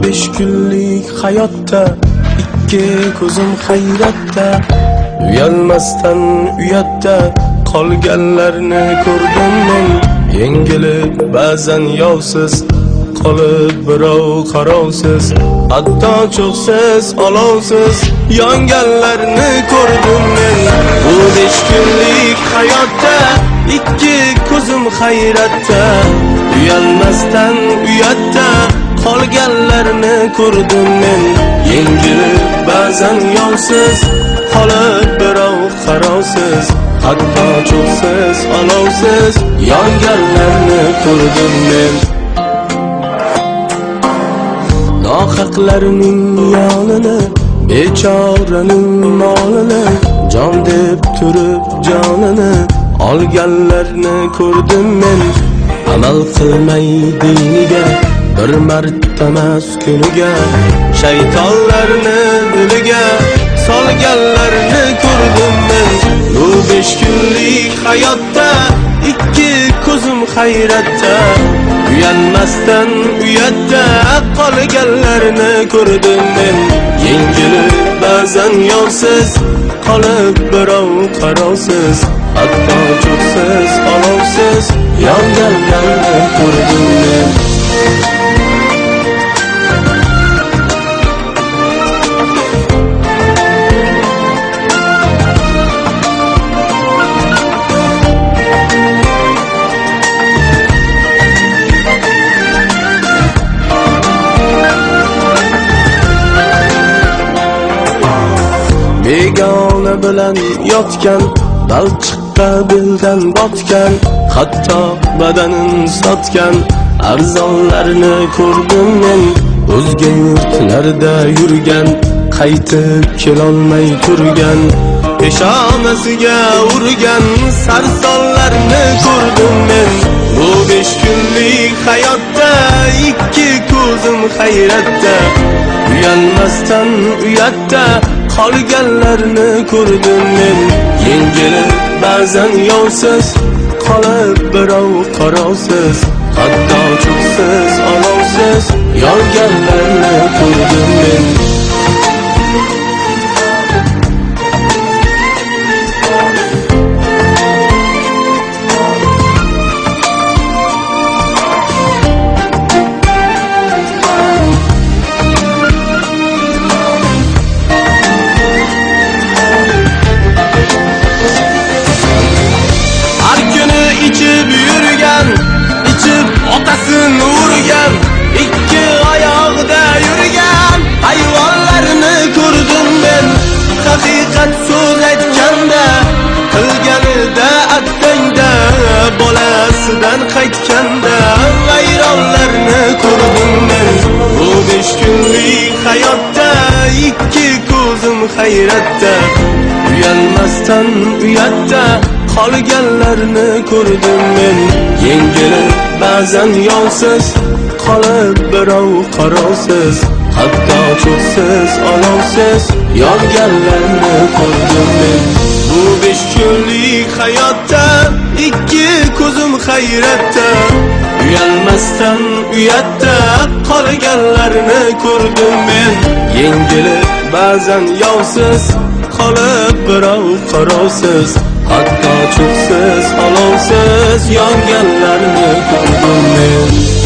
5 kunlik hayotda ikki ko'zim hayratda, uyalmasdan uyatda qolganlarni ko'rdim men. Yengilib ba'zan yovsiz qolib birov qarovsiz, hatto cho'qsiz olovsiz yonganlarni ko'rdim men. Bu 5 kunlik hayotda ikki ko'zim hayratda, uyalmasdan uyatda qolganlarni ko'rdim men. Yengilib ba'zan yovsiz qolib birov qarovsiz, hatto cho'qsiz olovsiz yonganlarni ko'rdim men. Nohaqlarning yonini, bechoraning molini, jon deb turib jonini olganlarni ko'rdim men. Amal qilmay diniga, bir martamas kuniga, shaytonlarni diliga solganlarni ko'rdim men. Bu 5 kunlik hayotda ikki ko'zim hayratda, uyalmasdan uyatda qolganlarni ko'rdim men. Yengilib ba'zan yovsiz qolib birov qarovsiz, hatto cho'qsiz olovsiz yonganlarni ko'rdim men. Begona bilan yotgan, balchiqqa beldan botgan, hatto badanin sotgan arzonlarni ko'rdim men. O'zga yurtlarda yurgan, qaytib kelolmay turgan, peshonasiga urgan sarsonlarni ko'rdim men. Bu 5 kunlik hayotda ikki ko'zim hayratda, uyalmasdan uyatda qolganlarni ko'rdim men. Yengilib ba'zan yovsiz qolib birov qarovsiz, hatto cho'qsiz olovsiz yonganlarni ko'rdim men. Otasini urgan, ikki oyoqda yurgan hayvonlarni ko'rdim men. Haqiqat so'z aytganda, qilganida attangda, bolasidan qaytganda vayronlarni ko'rdim men. Bu 5 kunlik hayotda ikki ko'zim hayratda, uyalmasdan uyatda qolganlarni ko'rdim men. Yengilib ba'zan yovsiz qolib birov qarovsiz, hatto cho'qsiz olovsiz yonganlarni ko'rdim men. Bu 5 kunlik hayotda ikki ko'zim hayratda, uyalmasdan uyatda qolganlarni ko'rdim men. Yengilib ba'zan yovsiz qolib birov qarovsiz, hatto cho'qsiz olovsiz yonganlarni ko'rdim men.